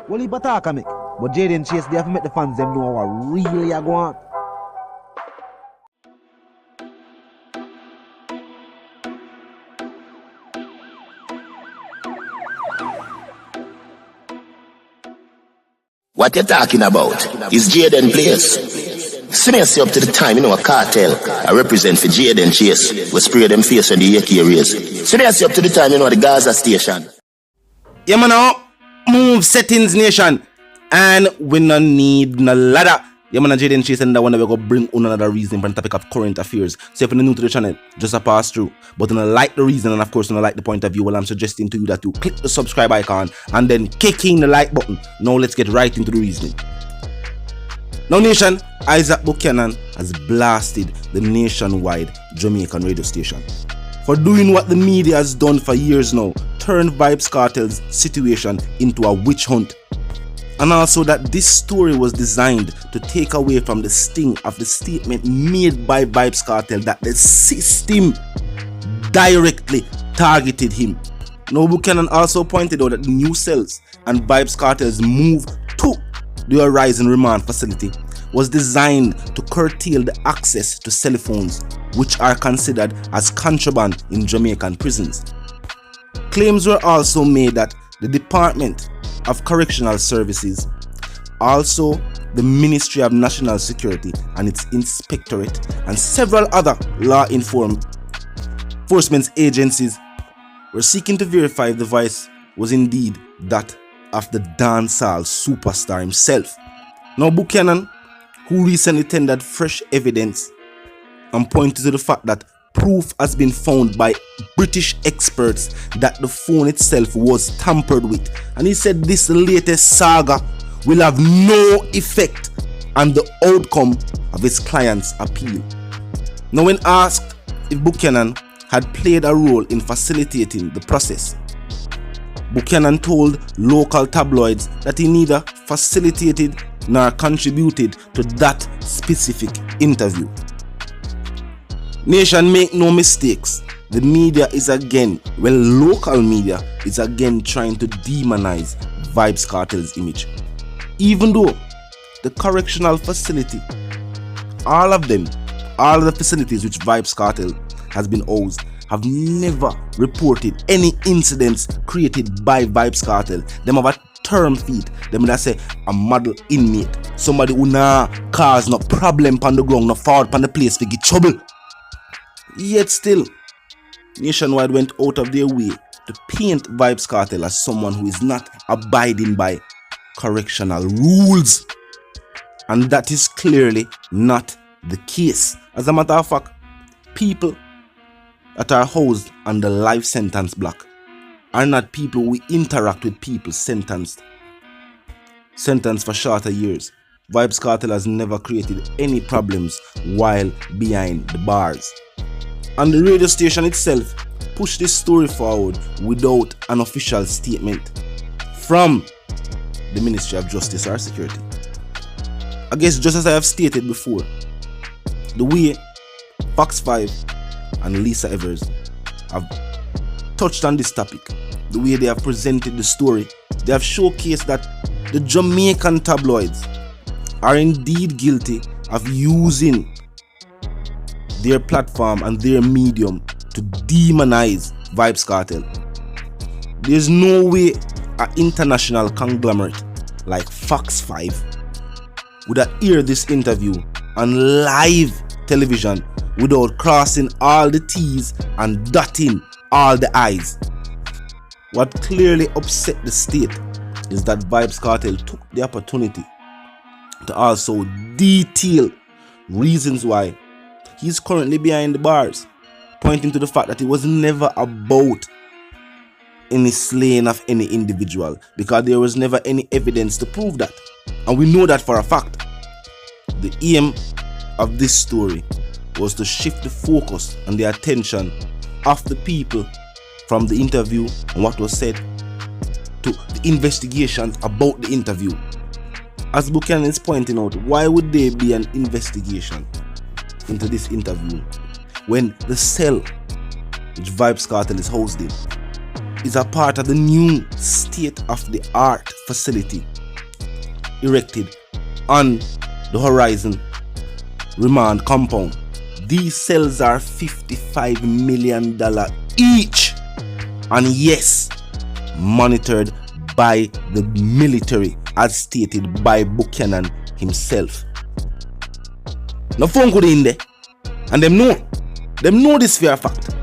Well, he attack me. But Jaden Chase, they have to make the fans them know what really are going on. What you talking about is Jaden Place. See me up to the time, a cartel. I represent for Jaden Chase. We spray them face on the AK rays. See me up to the time, the Gaza station. Yeah, man, now move settings nation. And we no need no ladder. Yeah, man, Jaden Chase and that one we go bring on another reason for the topic of current affairs. So if you're new to the channel, just a pass through. But you don't like the reason and of course you don't like the point of view, well, I'm suggesting to you that you click the subscribe icon and then kick in the like button. Now let's get right into the reasoning. Now nation, Isaac Buchanan has blasted the nationwide Jamaican radio station for doing what the media has done for years now, turned Vybz Kartel's situation into a witch hunt. And also that this story was designed to take away from the sting of the statement made by Vybz Kartel that the system directly targeted him. Now Buchanan also pointed out that the new cells and Vybz Kartel's move to the Horizon Remand Facility was designed to curtail the access to cell phones, which are considered as contraband in Jamaican prisons. Claims were also made that the Department of Correctional Services, also the Ministry of National Security and its Inspectorate, and several other law enforcement agencies were seeking to verify if the voice was indeed that of the dancehall superstar himself. Now Buchanan, who recently tendered fresh evidence and pointed to the fact that proof has been found by British experts that the phone itself was tampered with, and he said this latest saga will have no effect on the outcome of his client's appeal. Now when asked if Buchanan had played a role in facilitating the process, Buchanan told local tabloids that he neither facilitated nor contributed to that specific interview. Nation, make no mistakes, the media is again, local media is again trying to demonize Vybz Kartel's image. Even though the correctional facility, all of the facilities which Vybz Kartel has been housed, have never reported any incidents created by Vybz Kartel. Them have a term feet. Them that say a model inmate, somebody who nah cause no problem on the ground, no forward on the place to get trouble. Yet still, Nationwide went out of their way to paint Vybz Kartel as someone who is not abiding by correctional rules. And that is clearly not the case. As a matter of fact, people that are housed on the life sentence block are not people who interact with people sentenced for shorter years. Vybz Kartel has never created any problems while behind the bars. And the radio station itself pushed this story forward without an official statement from the Ministry of Justice or Security. I guess just as I have stated before, the way Fox 5 and Lisa Evers have touched on this topic, the way they have presented the story, they have showcased that the Jamaican tabloids are indeed guilty of using their platform and their medium to demonize Vybz Kartel. There's no way an international conglomerate like Fox 5 would have aired this interview on live television without crossing all the T's and dotting all the I's. What clearly upset the state is that Vybz Kartel took the opportunity to also detail reasons why he's currently behind the bars, pointing to the fact that it was never about any slaying of any individual, because there was never any evidence to prove that. And we know that for a fact. The aim of this story was to shift the focus and the attention of the people from the interview and what was said to the investigation about the interview. As Buchanan is pointing out, why would there be an investigation into this interview when the cell which Vybz Kartel is housed in is a part of the new state-of-the-art facility erected on the Horizon Remand compound. These cells are $55 million each, and yes, monitored by the military, as stated by Buchanan himself. No phone could in there, and them know this for a fact.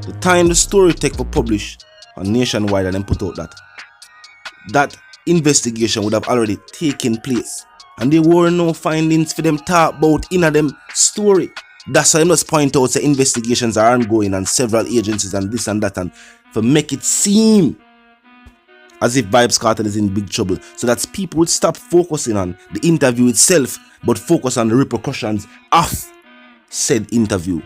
The time the story take for publish on Nationwide and then put out that investigation would have already taken place, and there were no findings for them talk about in a them story. That's why I must point out the investigations are ongoing and several agencies and this and that, and for make it seem as if Vybz Kartel is in big trouble, so that people would stop focusing on the interview itself but focus on the repercussions of said interview.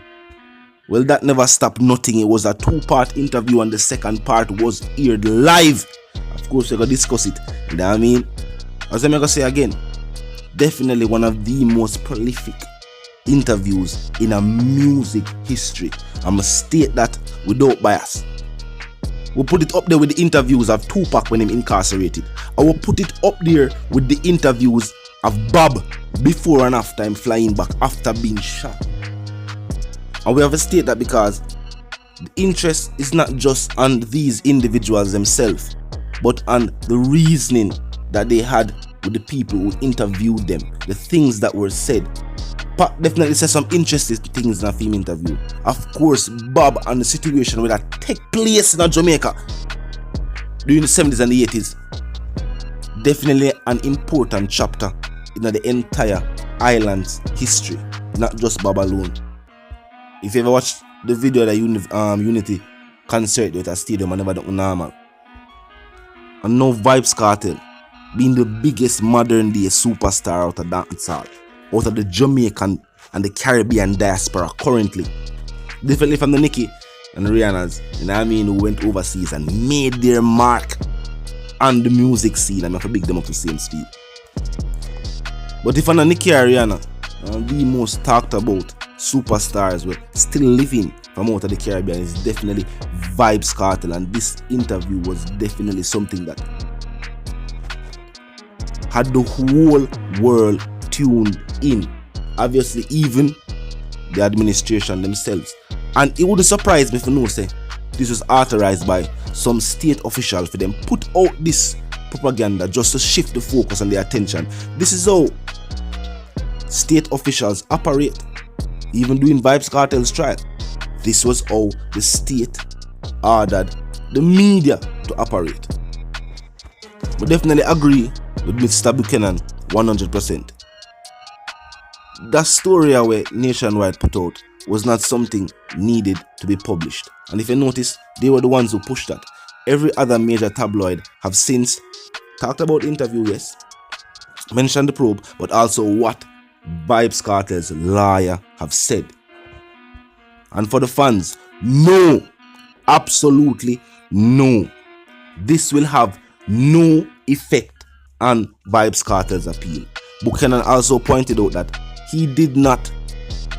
Well, that never stopped nothing. It was a 2-part interview and the second part was aired live. Of course, we're going to discuss it. You know what I mean? As I'm going to say again, definitely one of the most prolific interviews in a music history. I'm going to state that without bias. We'll put it up there with the interviews of Tupac when him incarcerated. I will put it up there with the interviews of Bob before and after him flying back after being shot. And we have to state that because the interest is not just on these individuals themselves, but on the reasoning that they had with the people who interviewed them, the things that were said. Pat definitely said some interesting things in a film interview. Of course, Bob and the situation where that take place in Jamaica during the 70s and the 80s. Definitely an important chapter in the entire island's history, not just Bob alone. If you ever watched the video that Unity concert with a stadium and never done normal. And now Vybz Kartel being the biggest modern day superstar out of dancehall, out of the Jamaican and the Caribbean diaspora currently. Differently from the Nicki and the Rihannas, you know what I mean, who went overseas and made their mark on the music scene. I'm going to big them up to the same speed. But if I'm a Nicki or Rihanna, the most talked about superstars were still living from out of the Caribbean is definitely Vybz Kartel, and this interview was definitely something that had the whole world tuned in. Obviously, even the administration themselves. And it wouldn't surprise me if you know say this was authorized by some state official for them put out this propaganda just to shift the focus and the attention. This is how state officials operate. Even during Vybz Kartel's trial, this was how the state ordered the media to operate. We definitely agree with Mr. Buchanan 100%. That story where Nationwide put out was not something needed to be published. And if you notice, they were the ones who pushed that. Every other major tabloid have since talked about the interview, yes, mentioned the probe, but also what Vybz Kartel's lawyer have said. And for the fans, no, absolutely no. This will have no effect on Vybz Kartel's appeal. Buchanan also pointed out that he did not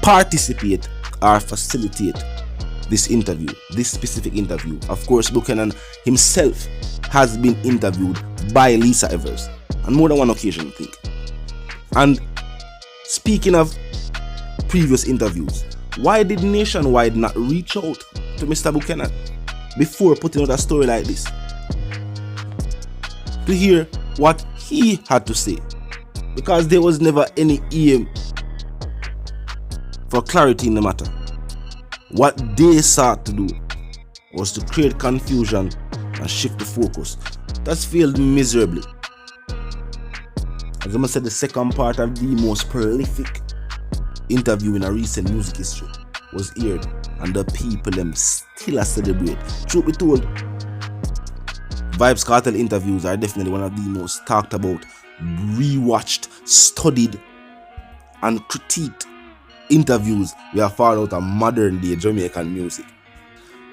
participate or facilitate this interview, this specific interview. Of course, Buchanan himself has been interviewed by Lisa Evers on more than one occasion, I think. And speaking of previous interviews, why did Nationwide not reach out to Mr. Buchanan before putting out a story like this to hear what he had to say? Because there was never any aim for clarity in the matter. What they sought to do was to create confusion and shift the focus. That's failed miserably. As I said, the second part of the most prolific interview in a recent music history was aired, and the people them still a celebrate. Truth be told, Vybz Kartel interviews are definitely one of the most talked about, rewatched, studied, and critiqued interviews we have found out of modern day Jamaican music.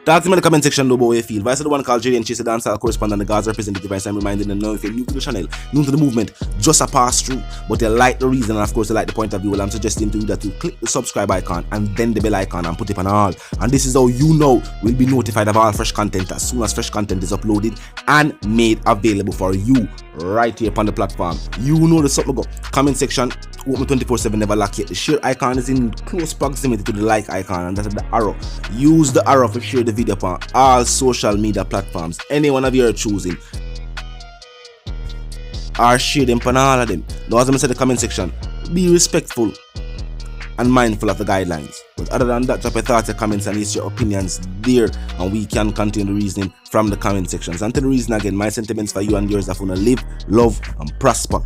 Talk to me in the comment section though about how you feel. Vice the one called JD and Chase, the dancehall correspondent, the God's representative. Vice, I'm reminding them now, if you're new to the channel, new to the movement, just a pass through, but you like the reason and of course you like the point of view, well, I'm suggesting to you that you click the subscribe icon and then the bell icon and put it on all. And this is how you know we'll be notified of all fresh content as soon as fresh content is uploaded and made available for you right here upon the platform. You know the something go. Comment section, open 24/7, never lack yet. The share icon is in close proximity to the like icon, and that's the arrow. Use the arrow to share the video upon all social media platforms, any one of you are choosing, or share them upon all of them. Now, as I said in the comment section, be respectful and mindful of the guidelines. But other than that, drop your thoughts, your comments, and list your opinions there, and we can continue the reasoning from the comment sections. Until the reason again, my sentiments for you and yours are to live, love, and prosper.